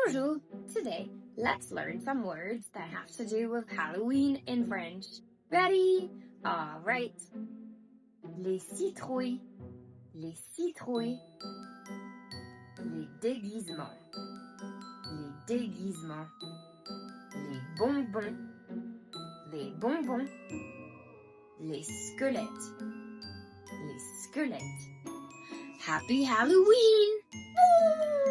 Bonjour! Today, let's learn some words that have to do with Halloween in French. Ready? Alright. Les citrouilles. Les citrouilles. Les déguisements. Les déguisements. Les bonbons. Les bonbons. Les squelettes. Les squelettes. Happy Halloween! Woo!